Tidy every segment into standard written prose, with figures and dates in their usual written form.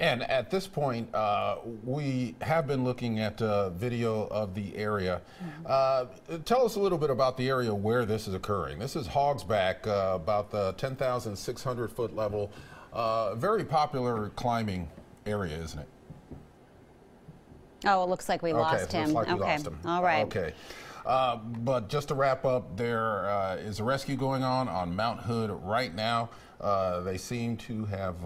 And at this point, we have been looking at video of the area. Tell us a little bit about the area where this is occurring. This is Hogsback, about the 10,600 foot level. Very popular climbing area, isn't it? Oh, it looks like we lost him. Looks like we lost him. All right. Okay. But just to wrap up, there is a rescue going on Mount Hood right now. They seem to have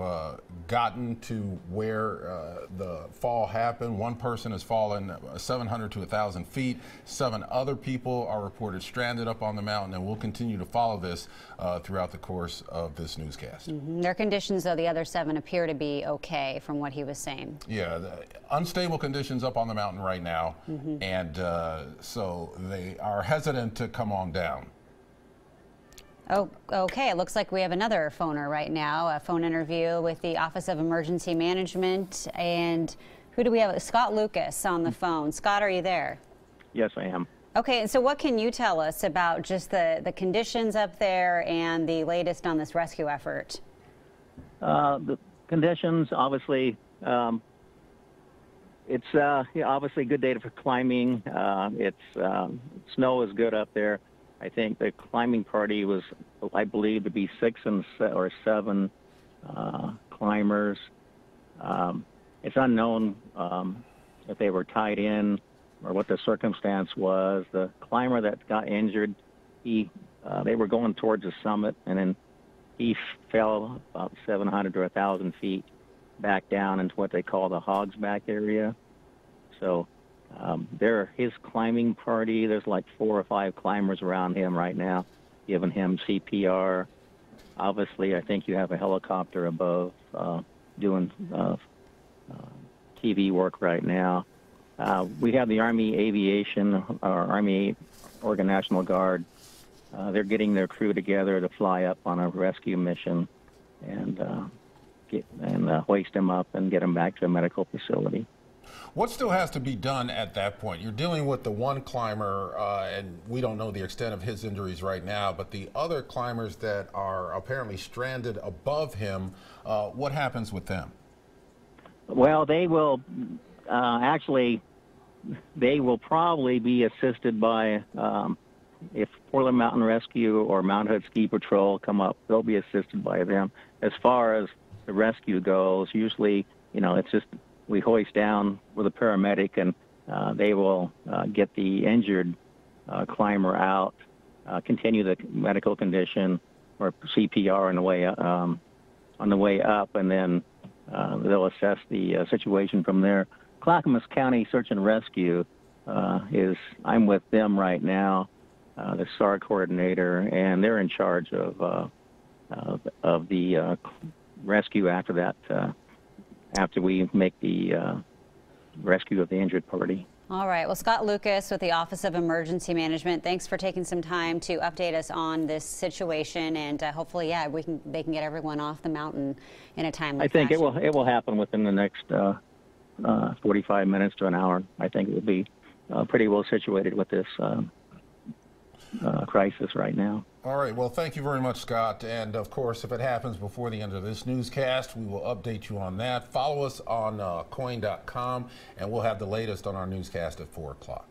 gotten to where the fall happened. One person has fallen 700 to 1,000 feet. 7 other people are reported stranded up on the mountain, and we'll continue to follow this throughout the course of this newscast. Their conditions, though, the other 7 appear to be okay from what he was saying. Yeah, unstable conditions up on the mountain right now, and so they are hesitant to come on down. Oh, okay. It looks like we have another phoner right now, a phone interview with the Office of Emergency Management. And who do we have? Scott Lucas on the phone. Scott, are you there? Yes, I am. Okay, and so what can you tell us about just the conditions up there and the latest on this rescue effort? The conditions, obviously, it's obviously a good day for climbing. Snow is good up there. I think the climbing party was, I believe, to be 6 or 7 climbers. It's unknown if they were tied in or what the circumstance was. The climber that got injured, they were going towards the summit, and then he fell about 700 to 1,000 feet back down into what they call the Hogsback area. So his climbing party, there's like 4 or 5 climbers around him right now, giving him CPR. Obviously, I think you have a helicopter above doing TV work right now. We have the Army Aviation, or Army Oregon National Guard. They're getting their crew together to fly up on a rescue mission and hoist him up and get him back to a medical facility. What still has to be done at that point? You're dealing with the one climber, and we don't know the extent of his injuries right now, but the other climbers that are apparently stranded above him, what happens with them? Well, they will probably be assisted by, if Portland Mountain Rescue or Mount Hood Ski Patrol come up, they'll be assisted by them. As far as the rescue goes, usually, it's just we hoist down with a paramedic, and they will get the injured climber out, continue the medical condition or CPR on the way up, and then they'll assess the situation from there. Clackamas County Search and Rescue I'm with them right now, the SAR coordinator, and they're in charge of the rescue after that. After we make the rescue of the injured party. All right. Well, Scott Lucas with the Office of Emergency Management, thanks for taking some time to update us on this situation, and hopefully, they can get everyone off the mountain in a timely fashion. I think it will happen within the next 45 minutes to an hour. I think it will be pretty well situated with this crisis right now. All right. Well, thank you very much, Scott. And of course, if it happens before the end of this newscast, we will update you on that. Follow us on coin.com, and we'll have the latest on our newscast at 4 o'clock.